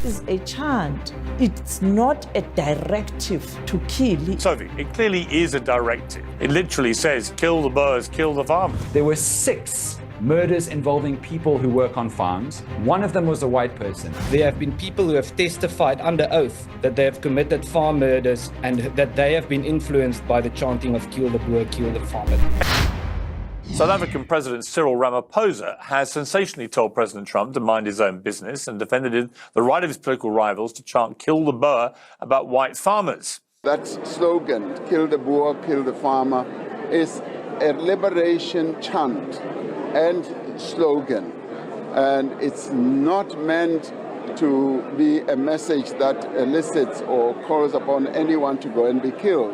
is a chant. It's not a directive to kill. Sophie, it clearly is a directive. It literally says, kill the Boers, kill the farmers. There were 6 murders involving people who work on farms. One of them was a white person. There have been people who have testified under oath that they have committed farm murders and that they have been influenced by the chanting of kill the Boer, kill the farmer. South African President Cyril Ramaphosa has sensationally told President Trump to mind his own business and defended the right of his political rivals to chant kill the Boer about white farmers. That slogan, kill the Boer, kill the farmer, is a liberation chant and slogan. And it's not meant to be a message that elicits or calls upon anyone to go and be killed.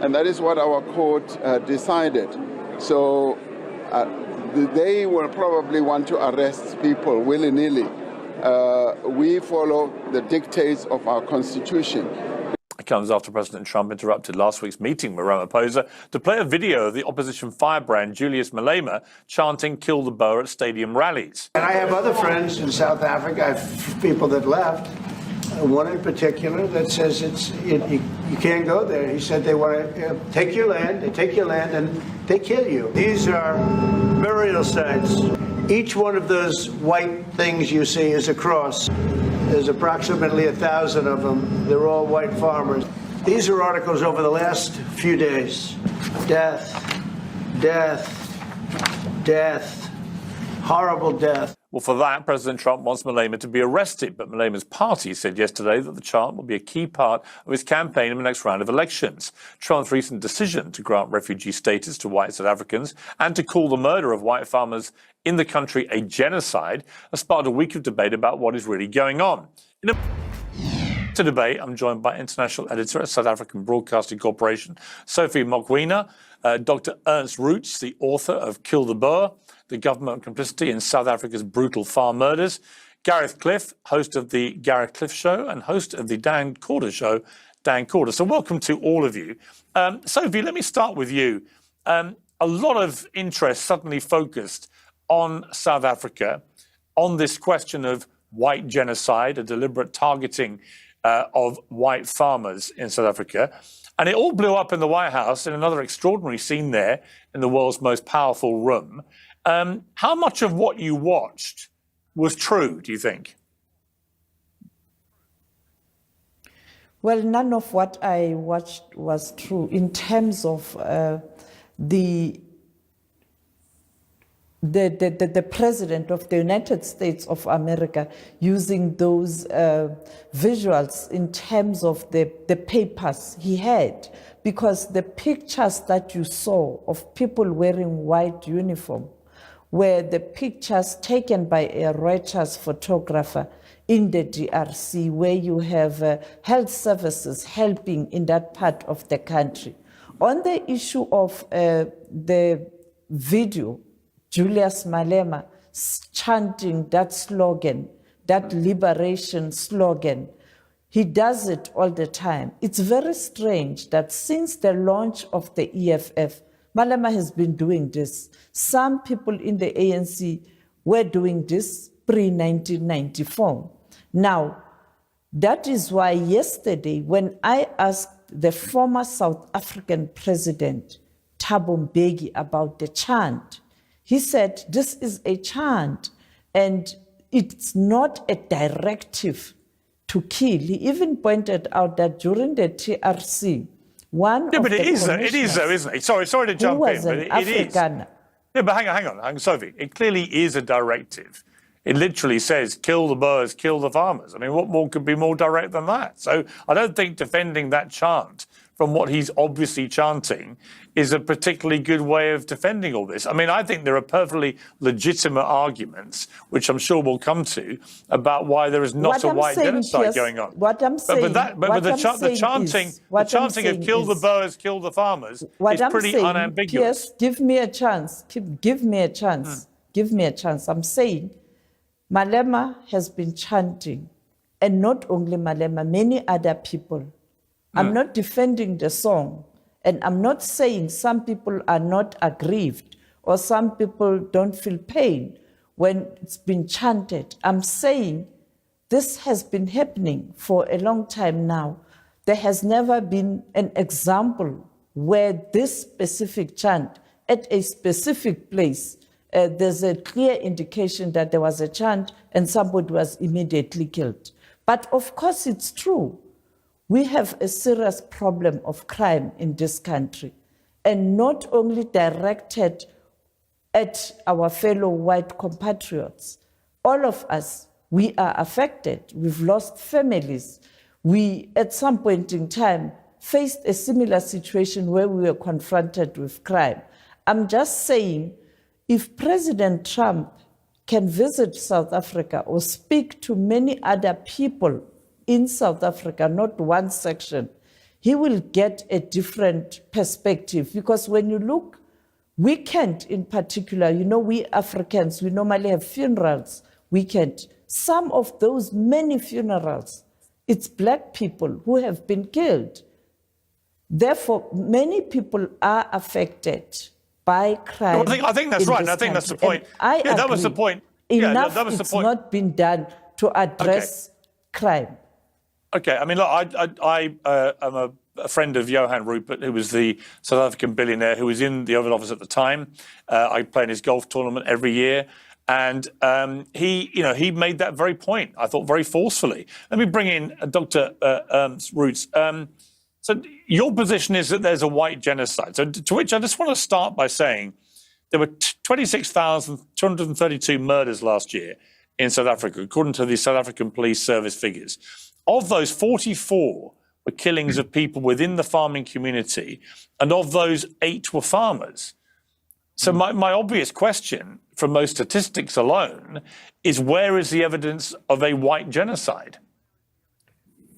And that is what our court decided. So they will probably want to arrest people willy-nilly. We follow the dictates of our Constitution. It comes after President Trump interrupted last week's meeting with Ramaphosa to play a video of the opposition firebrand Julius Malema chanting kill the Boer at stadium rallies. And I have other friends in South Africa, I have people that left, one in particular that says you can't go there. He said they want to take your land, they take your land and they kill you. These are burial sites. Each one of those white things you see is a cross. There's approximately 1,000 of them. They're all white farmers. These are articles over the last few days. Death, death, death, horrible death. Well, for that, President Trump wants Malema to be arrested, but Malema's party said yesterday that the chant will be a key part of his campaign in the next round of elections. Trump's recent decision to grant refugee status to white South Africans and to call the murder of white farmers in the country a genocide has sparked a week of debate about what is really going on. To debate, I'm joined by international editor at South African Broadcasting Corporation, Sophie Mokoena, Dr Ernst Roets, the author of Kill the Boer, the government complicity in South Africa's brutal farm murders, Gareth Cliff, host of the Gareth Cliff Show and host of the Dan Corder Show, Dan Corder. So welcome to all of you. Sophie, let me start with you. A lot of interest suddenly focused on South Africa, on this question of white genocide, a deliberate targeting of white farmers in South Africa. And it all blew up in the White House in another extraordinary scene there in the world's most powerful room. How much of what you watched was true, do you think? Well, none of what I watched was true in terms of the president of the United States of America using those visuals in terms of the papers he had, because the pictures that you saw of people wearing white uniform were the pictures taken by a Reuters photographer in the DRC, where you have health services helping in that part of the country. On the issue of the video, Julius Malema chanting that slogan, that liberation slogan, he does it all the time. It's very strange that since the launch of the EFF, Malema has been doing this. Some people in the ANC were doing this pre-1994. Now, that is why yesterday, when I asked the former South African president, Thabo Mbeki, about the chant, he said, this is a chant, and it's not a directive to kill. He even pointed out that during the TRC, one of the it is though, isn't it? Sorry to jump in, but it is. Yeah, but hang on, Sophie. It clearly is a directive. It literally says, kill the Boers, kill the farmers. I mean, what more could be more direct than that? So I don't think defending that chant from what he's obviously chanting is a particularly good way of defending all this. I mean, I think there are perfectly legitimate arguments, which I'm sure we'll come to, about why there is not a white genocide going on. What I'm saying, the chanting of kill the Boers, kill the farmers is pretty unambiguous. Piers, give me a chance. Give me a chance. Give me a chance. I'm saying Malema has been chanting, and not only Malema, many other people. I'm not defending the song, and I'm not saying some people are not aggrieved or some people don't feel pain when it's been chanted. I'm saying This has been happening for a long time now. There has never been an example where this specific chant at a specific place, there's a clear indication that there was a chant and somebody was immediately killed. But of course it's true. We have a serious problem of crime in this country, and not only directed at our fellow white compatriots. All of us, we are affected. We've lost families. We, at some point in time, faced a similar situation where we were confronted with crime. I'm just saying, if President Trump can visit South Africa or speak to many other people in South Africa, not one section, he will get a different perspective. Because when you look, weekend in particular, you know, we Africans, we normally have funerals weekend. Some of those many funerals, it's black people who have been killed. Therefore, many people are affected by crime. Well, I think that's right. And I think that's the point. That was the point. Enough that was the point. Not been done to address crime. Okay, I mean, look, I am a friend of Johan Rupert, who was the South African billionaire who was in the Oval Office at the time. I play in his golf tournament every year. And he made that very point, I thought, very forcefully. Let me bring in Dr. Ernst Roets. So your position is that there's a white genocide. So to which I just want to start by saying there were 26,232 murders last year in South Africa, according to the South African Police Service figures. Of those, 44 were killings of people within the farming community, and of those, 8 were farmers. So my obvious question from those statistics alone is, where is the evidence of a white genocide?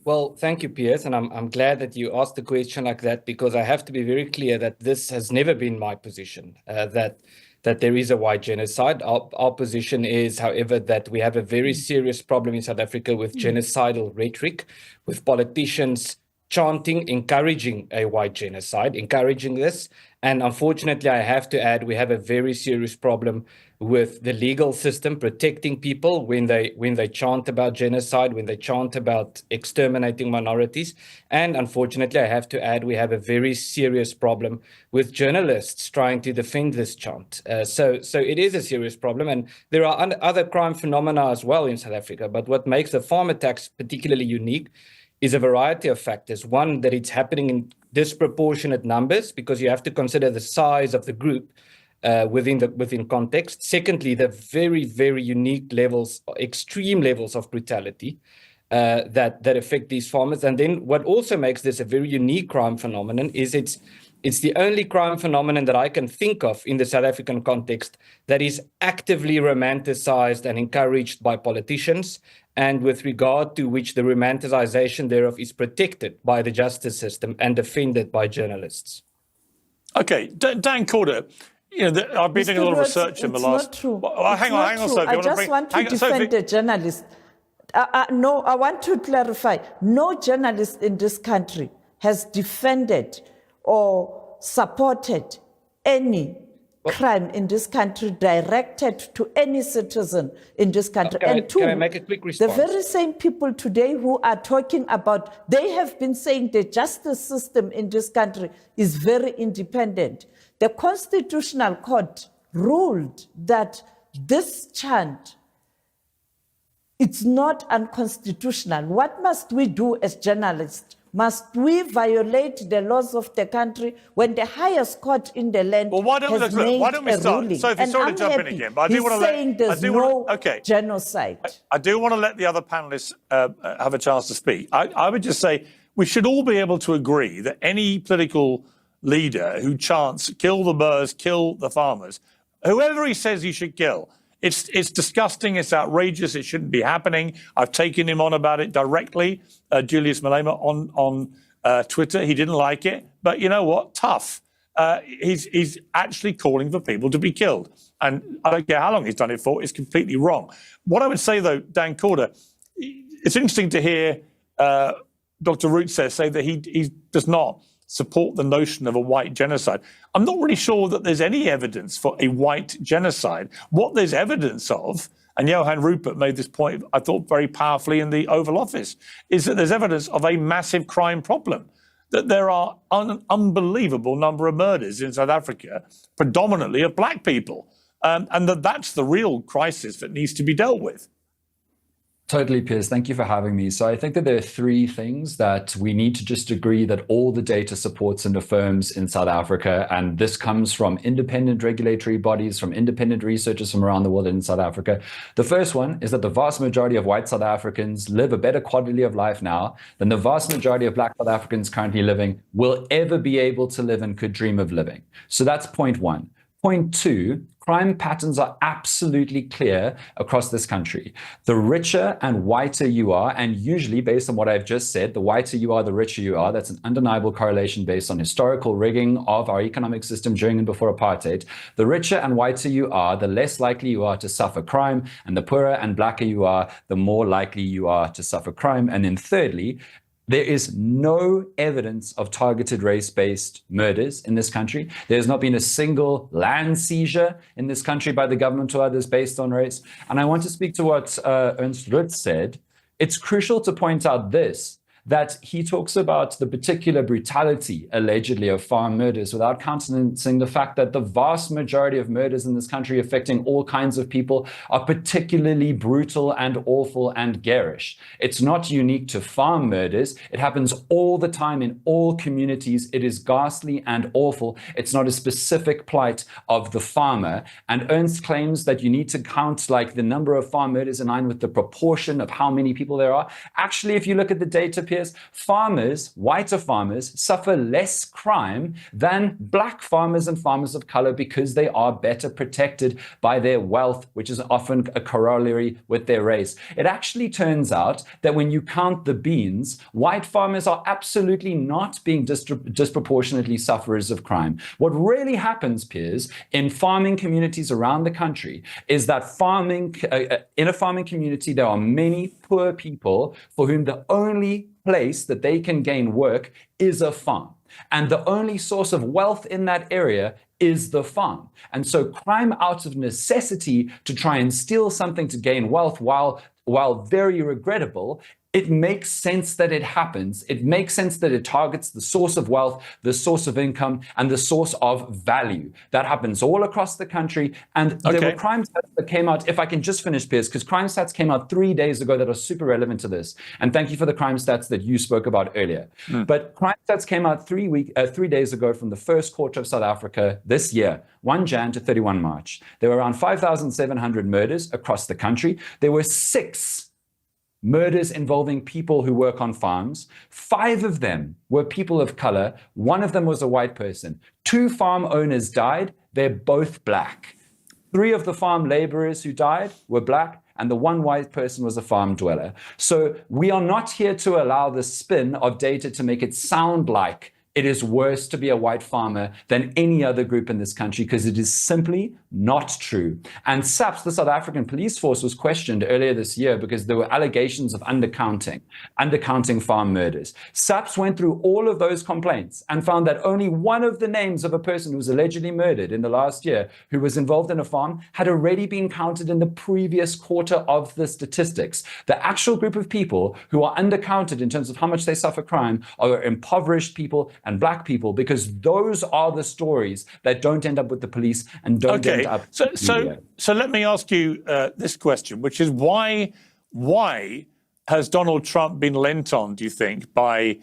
Well, thank you, Piers, and I'm glad that you asked the question like that, because I have to be very clear that this has never been my position, that there is a white genocide. Our position is, however, that we have a very serious problem in South Africa with genocidal rhetoric, with politicians chanting, encouraging a white genocide, encouraging this. And unfortunately, I have to add, we have a very serious problem with the legal system protecting people when they chant about genocide, when they chant about exterminating minorities. And unfortunately, I have to add, we have a very serious problem with journalists trying to defend this chant. So it is a serious problem. And there are other crime phenomena as well in South Africa. But what makes the farm attacks particularly unique is a variety of factors. One, that it's happening in disproportionate numbers, because you have to consider the size of the group within context. Secondly, the very, very unique levels, extreme levels of brutality that affect these farmers. And then what also makes this a very unique crime phenomenon is it's the only crime phenomenon that I can think of in the South African context that is actively romanticized and encouraged by politicians, and with regard to which the romanticization thereof is protected by the justice system and defended by journalists. Okay, Dan Corder, I've been doing a lot of research in the last... It's not true. Hang on, Sophie. I just want to defend the journalist. No, I want to clarify. No journalist in this country has defended or supported any crime in this country directed to any citizen in this country. Can I make a quick response? The very same people today who are talking about, they have been saying the justice system in this country is very independent. The Constitutional Court ruled that this chant, it's not unconstitutional. What must we do as journalists? Must we violate the laws of the country when the highest court in the land has made a ruling? Sophie, sorry to jump in again, but I do want to saying there's no genocide. I do want to let the other panelists have a chance to speak. I would just say we should all be able to agree that any political leader who chants, kill the Boers, kill the farmers, whoever he says he should kill, it's disgusting, it's outrageous, it shouldn't be happening. I've taken him on about it directly, Julius Malema on Twitter. He didn't like it, but you know what? Tough. He's actually calling for people to be killed. And I don't care how long he's done it for, it's completely wrong. What I would say, though, Dan Corder, it's interesting to hear Dr. Roets say that he does not support the notion of a white genocide. I'm not really sure that there's any evidence for a white genocide. What there's evidence of, and Johan Rupert made this point, I thought, very powerfully in the Oval Office, is that there's evidence of a massive crime problem, that there are an unbelievable number of murders in South Africa, predominantly of black people, and that's the real crisis that needs to be dealt with. Totally, Piers. Thank you for having me. So I think that there are three things that we need to just agree that all the data supports and affirms in South Africa. And this comes from independent regulatory bodies, from independent researchers from around the world in South Africa. The first one is that the vast majority of white South Africans live a better quality of life now than the vast majority of black South Africans currently living will ever be able to live and could dream of living. So that's point one. Point two, crime patterns are absolutely clear across this country. The richer and whiter you are, and usually based on what I've just said, the whiter you are, the richer you are. That's an undeniable correlation based on historical rigging of our economic system during and before apartheid. The richer and whiter you are, the less likely you are to suffer crime, and the poorer and blacker you are, the more likely you are to suffer crime. And then thirdly, there is no evidence of targeted race-based murders in this country. There's not been a single land seizure in this country by the government or others based on race. And I want to speak to what Ernst Roets said. It's crucial to point out this, that he talks about the particular brutality, allegedly, of farm murders without countenancing the fact that the vast majority of murders in this country affecting all kinds of people are particularly brutal and awful and garish. It's not unique to farm murders. It happens all the time in all communities. It is ghastly and awful. It's not a specific plight of the farmer. And Ernst claims that you need to count like the number of farm murders in line with the proportion of how many people there are. Actually, if you look at the data, farmers, whiter farmers, suffer less crime than black farmers and farmers of color because they are better protected by their wealth, which is often a corollary with their race. It actually turns out that when you count the beans, white farmers are absolutely not being disproportionately sufferers of crime. What really happens, Piers, in farming communities around the country is that in a farming community, there are many poor people for whom the only place that they can gain work is a farm. And the only source of wealth in that area is the farm. And so crime out of necessity to try and steal something to gain wealth, while very regrettable, it makes sense that it happens. It makes sense that it targets the source of wealth, the source of income, and the source of value. That happens all across the country. And there were crime stats that came out, if I can just finish, Piers, because crime stats came out 3 days ago that are super relevant to this. And thank you for the crime stats that you spoke about earlier. But crime stats came out 3 days ago from the first quarter of South Africa this year, 1 Jan to 31 March. There were around 5,700 murders across the country. There were 6 murders involving people who work on farms. 5 of them were people of color. 1 of them was a white person. 2 farm owners died. They're both black. 3 of the farm laborers who died were black, and the 1 white person was a farm dweller. So we are not here to allow the spin of data to make it sound like it is worse to be a white farmer than any other group in this country, because it is simply not true. And SAPS, the South African Police Force, was questioned earlier this year because there were allegations of undercounting farm murders. SAPS went through all of those complaints and found that only 1 of the names of a person who was allegedly murdered in the last year who was involved in a farm had already been counted in the previous quarter of the statistics. The actual group of people who are undercounted in terms of how much they suffer crime are impoverished people and black people, because those are the stories that don't end up with the police and don't end up. So let me ask you this question, which is why has Donald Trump been lent on, do you think, by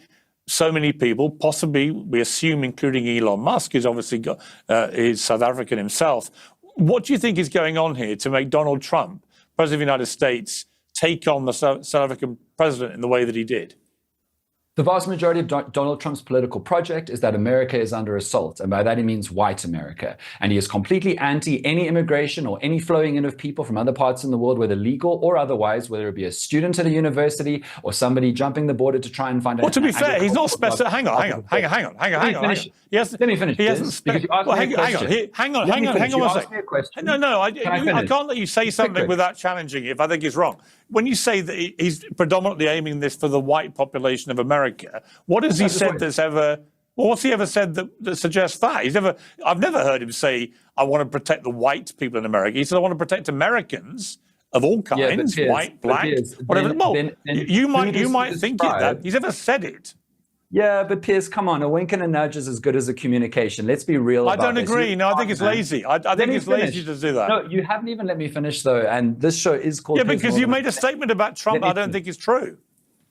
so many people, possibly, we assume, including Elon Musk, who's obviously is South African himself. What do you think is going on here to make Donald Trump, President of the United States, take on the South African president in the way that he did? The vast majority of Donald Trump's political project is that America is under assault, and by that he means white America. And he is completely anti any immigration or any flowing in of people from other parts in the world, whether legal or otherwise, whether it be a student at a university or somebody jumping the border to try and find out. Well, to be fair, he's not special. Hang on. Let me finish. He hasn't. Hang on one second. No, I can't let you say something without challenging it if I think it's wrong. When you say that he's predominantly aiming this for the white population of America, what has he said that's ever? Well, what's he ever said that suggests that? I've never heard him say, "I want to protect the white people in America." He said, "I want to protect Americans of all Yeah, but kinds, Piers- white, but black, Piers, whatever. then- Well, then you who might does he think it that. describe? He's never said it. Yeah, but Piers, come on, a wink and a nudge is as good as a communication. Let's be real I about don't this. agree. You're No, I a think it's smart man. lazy. I Let think me it's lazy finish. to do that. No, you haven't even let me finish, though, and this show is called... Yeah, Piers because you Morgan. made a statement about Trump Let me I don't think is true.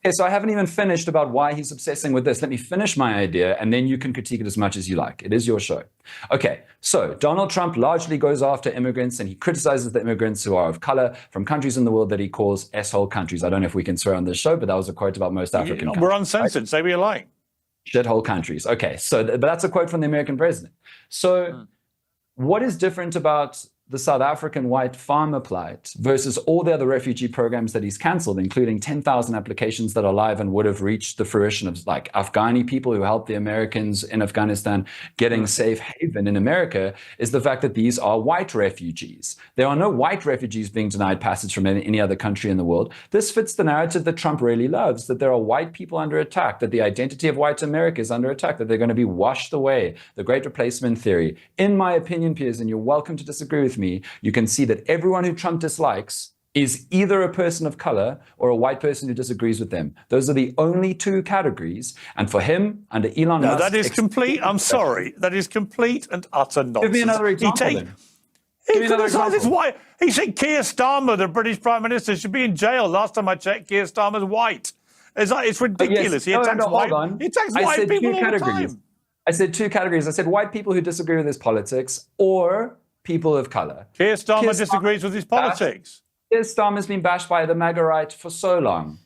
Okay, so I haven't even finished about why he's obsessing with this. Let me finish my idea, and then you can critique it as much as you like. It is your show. Okay, so Donald Trump largely goes after immigrants, and he criticizes the immigrants who are of color from countries in the world that he calls S-hole countries. I don't know if we can swear on this show, but that was a quote about most African countries. We're uncensored. Say what you like. Shithole countries. Okay, so but that's a quote from the American president. So what is different about the South African white farmer plight versus all the other refugee programs that he's cancelled, including 10,000 applications that are live and would have reached the fruition of like Afghani people who helped the Americans in Afghanistan getting safe haven in America, is the fact that these are white refugees. There are no white refugees being denied passage from any other country in the world. This fits the narrative that Trump really loves, that there are white people under attack, that the identity of white America is under attack, that they're going to be washed away, the great replacement theory. In my opinion, Piers, and you're welcome to disagree with me, you can see that everyone who Trump dislikes is either a person of color or a white person who disagrees with them. Those are the only two categories. And for him, under Elon No, Musk... that is complete. I'm sorry. That is complete and utter nonsense. Give me another example, then. He Give me another criticizes example. white. He said Keir Starmer, the British Prime Minister, should be in jail. Last time I checked, Keir Starmer's white. It's ridiculous. He attacks hold white. on. He attacks I white said people two all categories. the time. I said two categories. I said white people who disagree with his politics or people of color. Keir Starmer Keir disagrees Starmer with his bashed- politics. Keir Starmer's been bashed by the MAGA right for so long.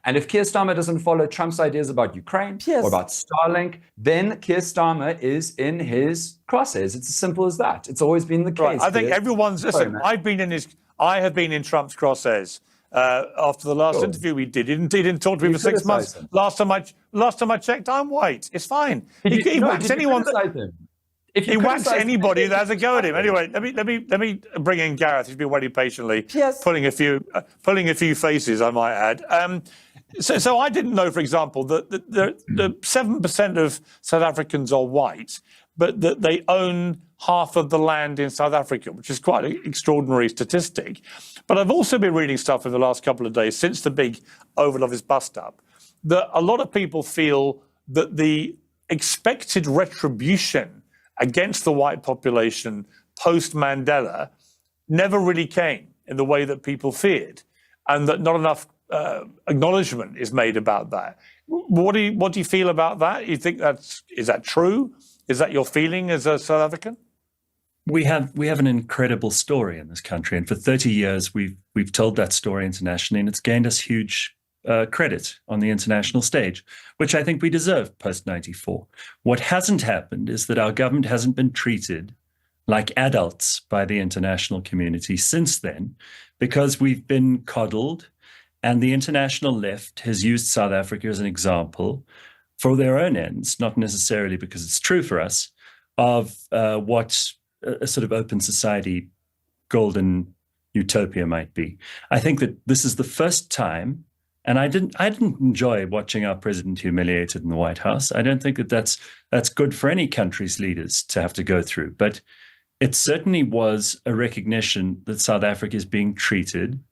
And if Keir Starmer doesn't follow Trump's ideas about Ukraine Yes. or about Starlink, then Keir Starmer is in his crosshairs. It's as simple as that. It's always been the case. Right. I think Piers. everyone's. Sorry, Listen, man. I have been in Trump's crosshairs. After the last Sure. interview we did, he didn't talk to me You for 6 months. criticised him. Last time I checked, I'm white. It's fine. He No, whacks did you anyone. criticize him? If you He whacks criticize him, anybody then that has a go at him. criticize Anyway, let me bring in Gareth. He's been waiting patiently, Yes. pulling a few faces, I might add. So I didn't know, for example, that the 7% of South Africans are white, but that they own half of the land in South Africa, which is quite an extraordinary statistic. But I've also been reading stuff in the last couple of days since the big Oval Office bust-up, that a lot of people feel that the expected retribution against the white population post-Mandela never really came in the way that people feared, and that not enough acknowledgement is made about that. What do you feel about that? You think is that true? Is that your feeling as a South African? We have an incredible story in this country, and for 30 years we've told that story internationally, and it's gained us huge credit on the international stage, which I think we deserve post-94. What hasn't happened is that our government hasn't been treated like adults by the international community since then, because we've been coddled, and the international left has used South Africa as an example for their own ends, not necessarily because it's true for us, of what a sort of open society golden utopia might be. I think that this is the first time, and I didn't enjoy watching our president humiliated in the White House. I don't think that that's good for any country's leaders to have to go through. But it certainly was a recognition that South Africa is being treated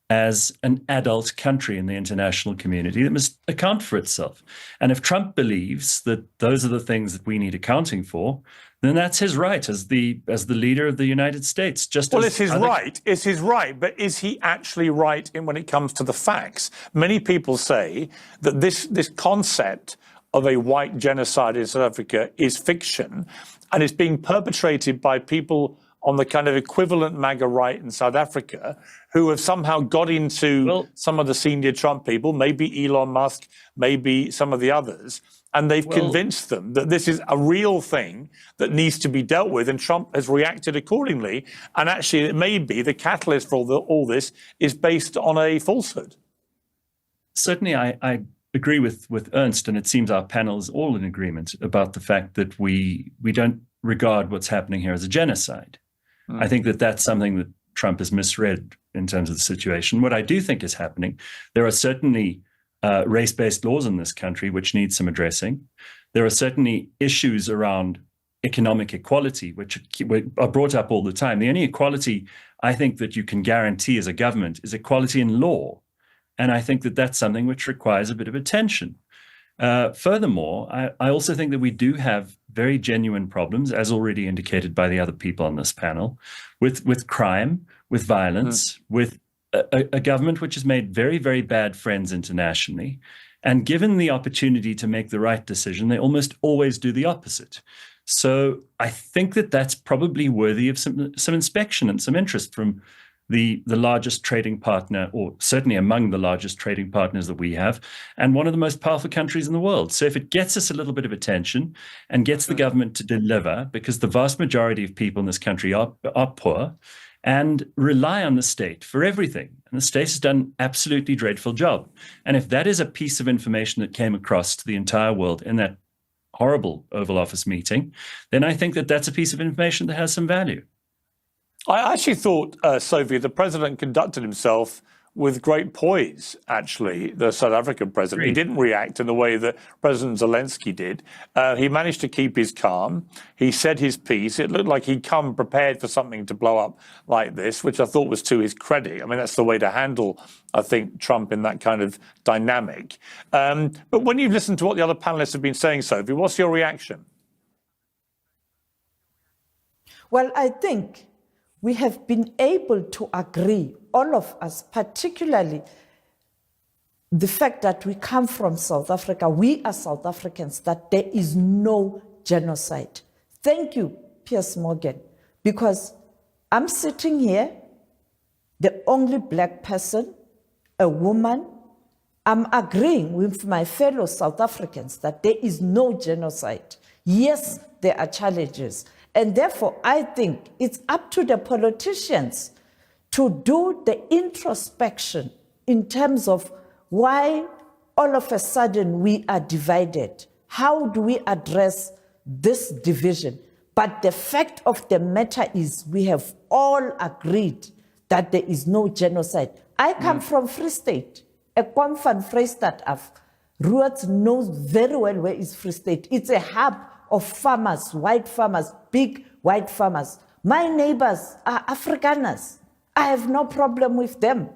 as an adult country in the international community that must account for itself. And if Trump believes that those are the things that we need accounting for, then that's his right as the leader of the United States. It's his right. It's his right. But is he actually right when it comes to the facts? Many people say that this concept of a white genocide in South Africa is fiction, and it's being perpetrated by people on the kind of equivalent MAGA right in South Africa, who have somehow got into some of the senior Trump people, maybe Elon Musk, maybe some of the others, and they've convinced them that this is a real thing that needs to be dealt with, and Trump has reacted accordingly. And actually, it may be the catalyst for all this is based on a falsehood. Certainly, I agree with Ernst, and it seems our panel is all in agreement about the fact that we don't regard what's happening here as a genocide. I think that that's something that Trump has misread in terms of the situation. What I do think is happening, there are certainly race-based laws in this country which need some addressing. There are certainly issues around economic equality, which are brought up all the time. The only equality I think that you can guarantee as a government is equality in law. And I think that that's something which requires a bit of attention. Furthermore, I also think that we do have very genuine problems, as already indicated by the other people on this panel, with crime, with violence, with a government which has made very, very bad friends internationally. And given the opportunity to make the right decision, they almost always do the opposite. So I think that that's probably worthy of some inspection and some interest from the largest trading partner, or certainly among the largest trading partners that we have, and one of the most powerful countries in the world. So if it gets us a little bit of attention and gets the government to deliver, because the vast majority of people in this country are poor and rely on the state for everything, and the state has done an absolutely dreadful job. And if that is a piece of information that came across to the entire world in that horrible Oval Office meeting, then I think that that's a piece of information that has some value. I actually thought, Sophie, the president conducted himself with great poise, actually, the South African president. He didn't react in the way that President Zelensky did. He managed to keep his calm. He said his piece. It looked like he'd come prepared for something to blow up like this, which I thought was to his credit. I mean, that's the way to handle, I think, Trump in that kind of dynamic. But when you've listened to what the other panelists have been saying, Sophie, what's your reaction? Well, I think we have been able to agree, all of us, particularly the fact that we come from South Africa, we are South Africans, that there is no genocide. Thank you, Piers Morgan, because I'm sitting here, the only black person, a woman. I'm agreeing with my fellow South Africans that there is no genocide. Yes, there are challenges. And therefore, I think it's up to the politicians to do the introspection in terms of why all of a sudden we are divided. How do we address this division? But the fact of the matter is we have all agreed that there is no genocide. I come from Free State, a Kwamfan Vrystaat af. Roets knows very well where is Free State. It's a hub of farmers, white farmers, big white farmers. My neighbors are Afrikaners. I have no problem with them.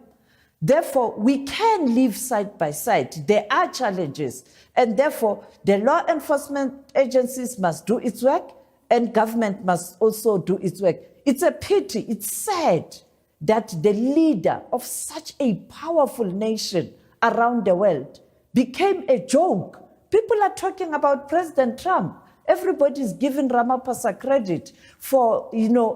Therefore, we can live side by side. There are challenges. And therefore, the law enforcement agencies must do its work and government must also do its work. It's a pity, it's sad that the leader of such a powerful nation around the world became a joke. People are talking about President Trump. Everybody's giving Ramaphosa credit for,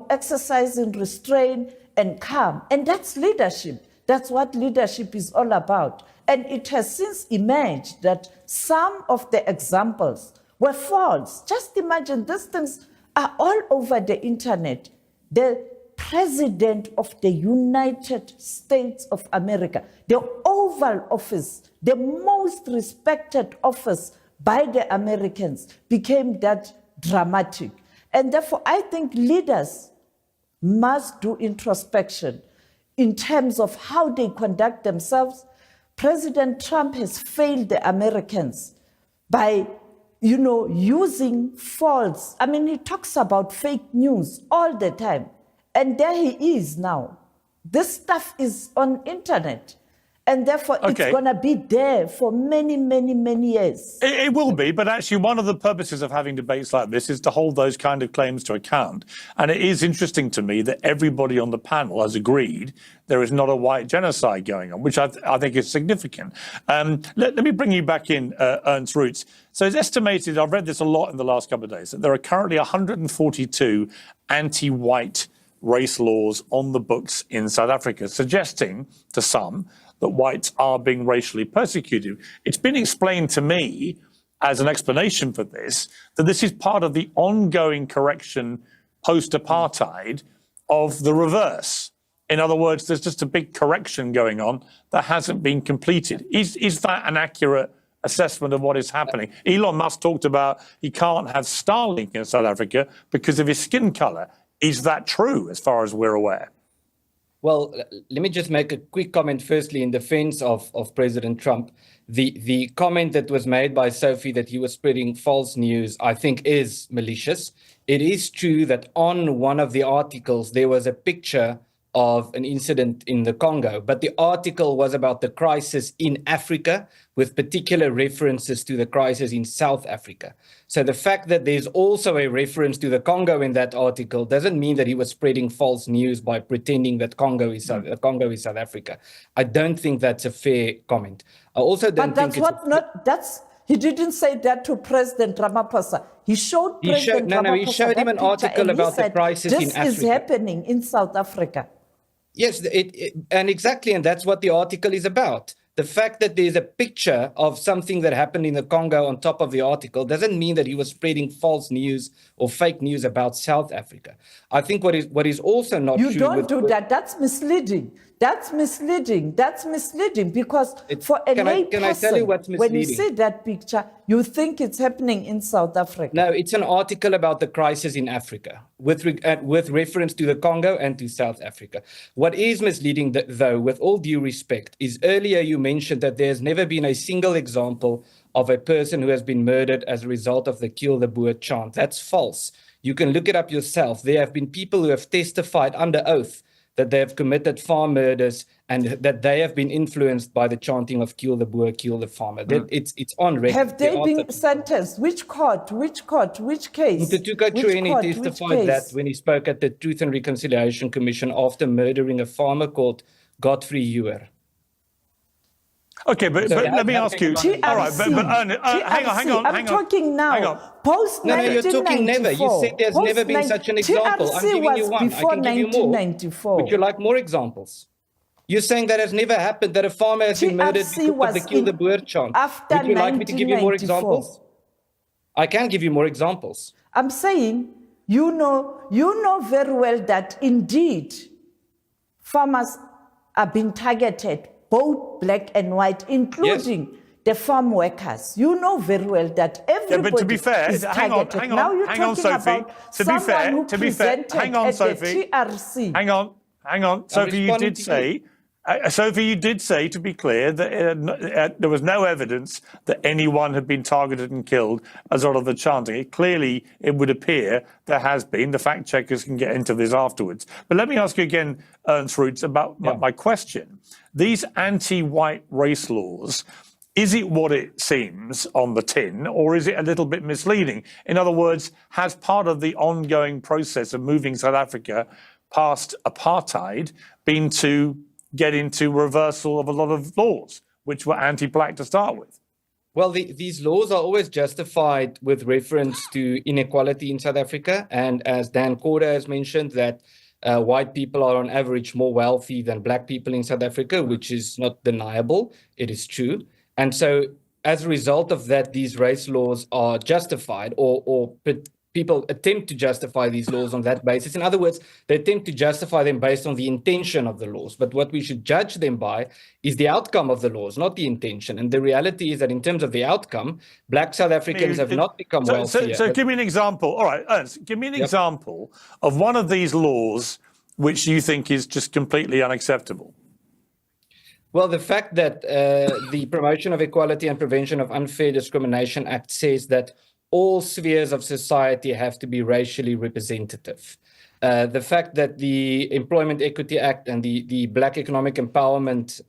exercising restraint and calm. And that's leadership. That's what leadership is all about. And it has since emerged that some of the examples were false. Just imagine, these things are all over the internet. The President of the United States of America, the Oval Office, the most respected office by the Americans, became that dramatic. And therefore, I think leaders must do introspection in terms of how they conduct themselves. President Trump has failed the Americans by, using false. I mean, he talks about fake news all the time. And there he is now. This stuff is on internet. And therefore, it's going to be there for many, many, many years. It will be, but actually one of the purposes of having debates like this is to hold those kind of claims to account. And it is interesting to me that everybody on the panel has agreed there is not a white genocide going on, which I think is significant. Let me bring you back in, Ernst Roets. So it's estimated, I've read this a lot in the last couple of days, that there are currently 142 anti-white race laws on the books in South Africa, suggesting to some that whites are being racially persecuted. It's been explained to me as an explanation for this, that this is part of the ongoing correction post-apartheid of the reverse. In other words, there's just a big correction going on that hasn't been completed. Is that an accurate assessment of what is happening? Elon Musk talked about he can't have Starlink in South Africa because of his skin color. Is that true as far as we're aware? Well, let me just make a quick comment firstly in defense of President Trump. The comment that was made by Sophie that he was spreading false news, I think is malicious. It is true that on one of the articles, there was a picture of an incident in the Congo, but the article was about the crisis in Africa with particular references to the crisis in South Africa. So the fact that there's also a reference to the Congo in that article doesn't mean that he was spreading false news by pretending that Congo is South Africa. I don't think that's a fair comment. I also don't think he didn't say that to President Ramaphosa. He showed President Ramaphosa he showed him an article about the crisis in Africa. This is happening in South Africa. Yes, and that's what the article is about. The fact that there's a picture of something that happened in the Congo on top of the article doesn't mean that he was spreading false news or fake news about South Africa. I think what is also not true. You don't do that. That's misleading. That's misleading. That's misleading because for a lay can I tell you what's misleading? When you see that picture, you think it's happening in South Africa. No, it's an article about the crisis in Africa with reference to the Congo and to South Africa. What is misleading, though, with all due respect, is earlier you mentioned that there's never been a single example of a person who has been murdered as a result of the Kill the Boer chant. That's false. You can look it up yourself. There have been people who have testified under oath that they have committed farm murders and that they have been influenced by the chanting of Kill the Boer, Kill the Farmer. It's on record. Have they been sentenced? Which court? Which court? Which case? Tutuka Chueni testified that when he spoke at the Truth and Reconciliation Commission after murdering a farmer called Godfrey Ewer. Okay, but let me ask you. TRC, all right, but hang on. I'm talking now. Hang on. Post 1994. No, you're talking never. You said there's never been such an example. I'm giving you one. I can give you more. Would you like more examples? You're saying that has never happened, that a farmer has been murdered because of the Kill the Boer chant. Would you like me to give you more examples? I can give you more examples. I'm saying, you know very well that indeed farmers are being targeted, both black and white, including the farm workers. You know very well that everybody but to be fair, is targeted. hang on, now you're hang talking on, Sophie. about To be fair, someone who presented hang on, at Sophie. the TRC. Hang on, Sophie. You did say, Sophie, you did say, to be clear, that there was no evidence that anyone had been targeted and killed as a result of the chanting. It would appear there has been. The fact checkers can get into this afterwards. But let me ask you again, Ernst Roets, about my question. These anti-white race laws, is it what it seems on the tin, or is it a little bit misleading? In other words, has part of the ongoing process of moving South Africa past apartheid been to get into reversal of a lot of laws, which were anti-black to start with? Well, these laws are always justified with reference to inequality in South Africa. And as Dan Corder has mentioned, that white people are on average more wealthy than black people in South Africa, which is not deniable. It is true. And so as a result of that, these race laws are justified, or people attempt to justify these laws on that basis. In other words, they attempt to justify them based on the intention of the laws. But what we should judge them by is the outcome of the laws, not the intention. And the reality is that in terms of the outcome, black South Africans have not become wealthier. So give me an example. All right, Ernst, give me an example of one of these laws which you think is just completely unacceptable. Well, the fact that the Promotion of Equality and Prevention of Unfair Discrimination Act says that all spheres of society have to be racially representative. The fact that the Employment Equity Act and the Black Economic Empowerment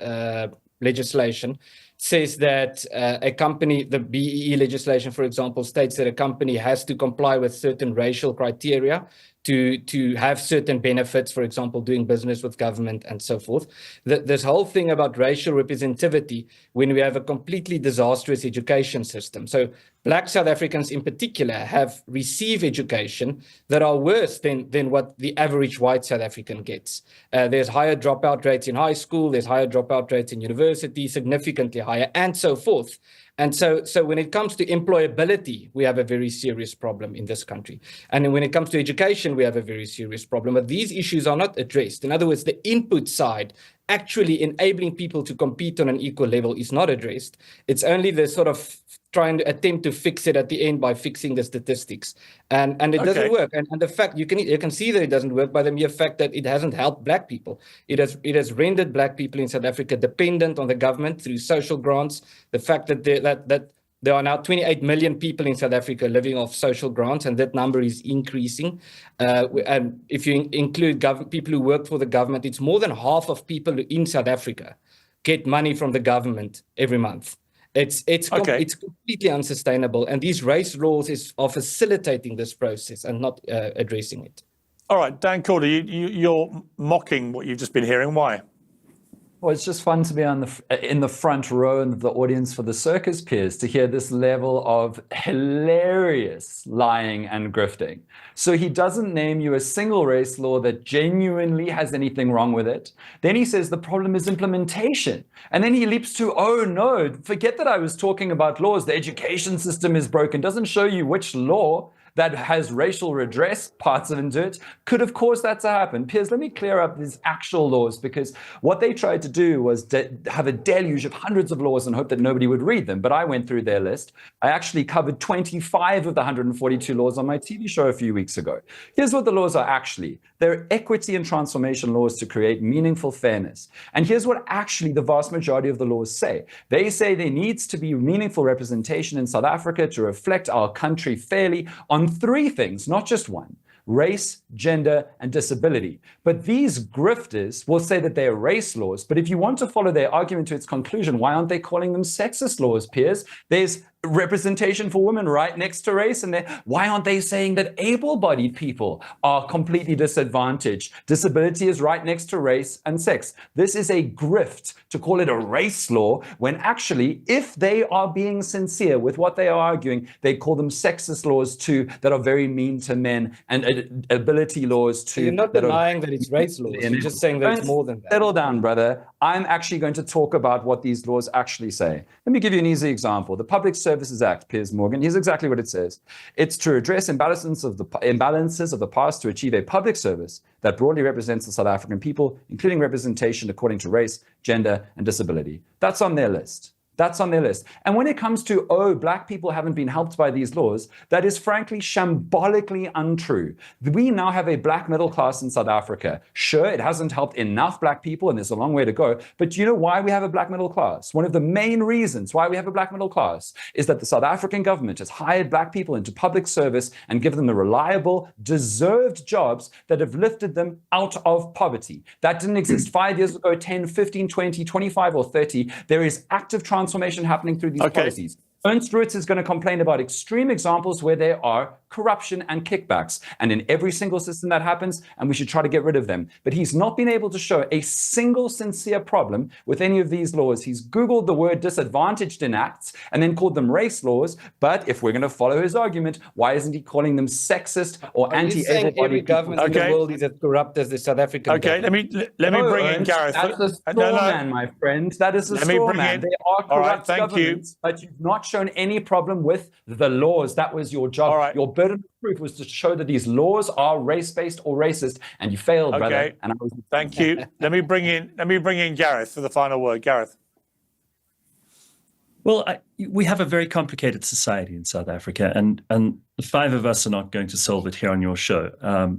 legislation says that a company, the BEE legislation, for example, states that a company has to comply with certain racial criteria to have certain benefits, for example, doing business with government and so forth. This whole thing about racial representativity when we have a completely disastrous education system. So black South Africans in particular have received education that are worse than what the average white South African gets. There's higher dropout rates in high school, there's higher dropout rates in university, significantly higher, and so forth. And so when it comes to employability, we have a very serious problem in this country. And when it comes to education, we have a very serious problem. But these issues are not addressed. In other words, the input side actually enabling people to compete on an equal level is not addressed. It's only the sort of trying to attempt to fix it at the end by fixing the statistics, and it doesn't work. And the fact you can see that it doesn't work by the mere fact that it hasn't helped Black people. It has rendered Black people in South Africa dependent on the government through social grants. The fact that there are now 28 million people in South Africa living off social grants, and that number is increasing. And if you include people who work for the government, it's more than half of people in South Africa get money from the government every month. It's completely unsustainable, and these race laws are facilitating this process and not addressing it. All right, Dan Calder, you're mocking what you've just been hearing. Why? Well, it's just fun to be in the front row and the audience for the circus, Piers, to hear this level of hilarious lying and grifting. So he doesn't name you a single race law that genuinely has anything wrong with it. Then he says the problem is implementation. And then he leaps to, oh no, forget that I was talking about laws. The education system is broken. Doesn't show you which law that has racial redress parts into it could have caused that to happen. Piers, let me clear up these actual laws, because what they tried to do was have a deluge of hundreds of laws and hope that nobody would read them. But I went through their list. I actually covered 25 of the 142 laws on my TV show a few weeks ago. Here's what the laws are actually. They're equity and transformation laws to create meaningful fairness. And here's what actually the vast majority of the laws say. They say there needs to be meaningful representation in South Africa to reflect our country fairly on three things, not just one: race, gender, and disability. But these grifters will say that they're race laws. But if you want to follow their argument to its conclusion, why aren't they calling them sexist laws, Piers? There's representation for women right next to race, and why aren't they saying that able-bodied people are completely disadvantaged? Disability is right next to race and sex. This is a grift to call it a race law, when actually, if they are being sincere with what they are arguing, they call them sexist laws too, that are very mean to men, and ability laws too. You're not denying that it's race laws. You're just saying that it's more than that. Settle down, brother. I'm actually going to talk about what these laws actually say. Let me give you an easy example. The Public Services Act, Piers Morgan, here's exactly what it says. It's to address imbalances of the past to achieve a public service that broadly represents the South African people, including representation according to race, gender, and disability. That's on their list. That's on their list. And when it comes to, oh, Black people haven't been helped by these laws, that is frankly shambolically untrue. We now have a Black middle class in South Africa. Sure, it hasn't helped enough Black people, and there's a long way to go. But do you know why we have a Black middle class? One of the main reasons why we have a Black middle class is that the South African government has hired Black people into public service and given them the reliable, deserved jobs that have lifted them out of poverty. That didn't exist 5 years ago, 10, 15, 20, 25, or 30. There is active transformation happening through these policies. Ernst Roets is going to complain about extreme examples where there are corruption and kickbacks. And in every single system that happens, and we should try to get rid of them. But he's not been able to show a single sincere problem with any of these laws. He's Googled the word disadvantaged in acts and then called them race laws. But if we're going to follow his argument, why isn't he calling them sexist or anti-able-bodied every government in the world is as corrupt as the South African government? let me bring in Gareth. That's a straw man, my friend. That is a straw man. They are corrupt governments, but you've not shown any problem with the laws. That was your job. Right. Your burden of proof was to show that these laws are race-based or racist, and you failed, brother. And Thank you. Let me bring in Gareth for the final word. Gareth. Well, we have a very complicated society in South Africa, and the five of us are not going to solve it here on your show,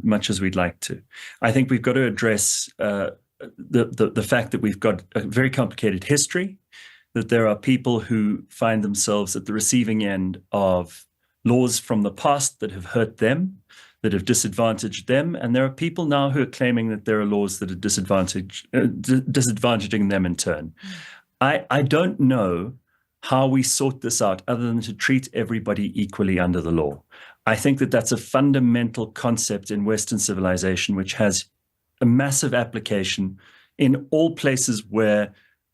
much as we'd like to. I think we've got to address the fact that we've got a very complicated history, that there are people who find themselves at the receiving end of laws from the past that have hurt them, that have disadvantaged them, and there are people now who are claiming that there are laws that are disadvantaging them in turn. I don't know how we sort this out other than to treat everybody equally under the law. I think that that's a fundamental concept in Western civilization, which has a massive application in all places where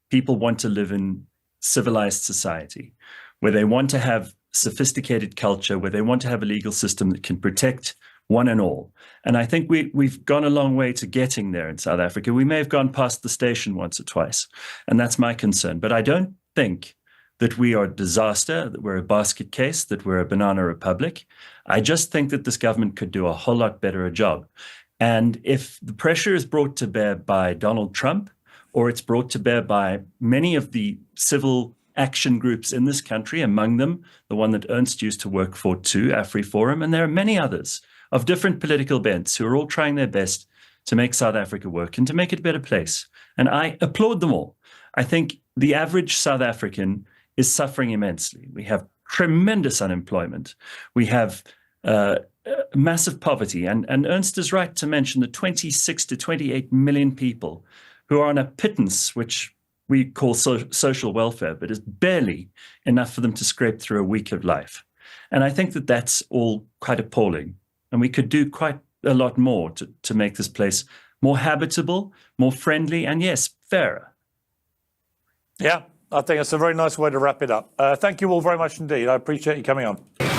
people want to live in civilized society, where they want to have sophisticated culture, where they want to have a legal system that can protect one and all. And I think we've gone a long way to getting there in South Africa. We may have gone past the station once or twice, and that's my concern. But I don't think that we are a disaster, that we're a basket case, that we're a banana republic. I just think that this government could do a whole lot better a job. And if the pressure is brought to bear by Donald Trump or it's brought to bear by many of the civil action groups in this country, among them the one that Ernst used to work for too, AfriForum, and there are many others of different political bents who are all trying their best to make South Africa work and to make it a better place. And I applaud them all. I think the average South African is suffering immensely. We have tremendous unemployment. We have massive poverty. And Ernst is right to mention the 26 to 28 million people who are on a pittance, which we call social welfare, but is barely enough for them to scrape through a week of life. And I think that that's all quite appalling. And we could do quite a lot more to make this place more habitable, more friendly, and yes, fairer. Yeah, I think it's a very nice way to wrap it up. Thank you all very much indeed. I appreciate you coming on.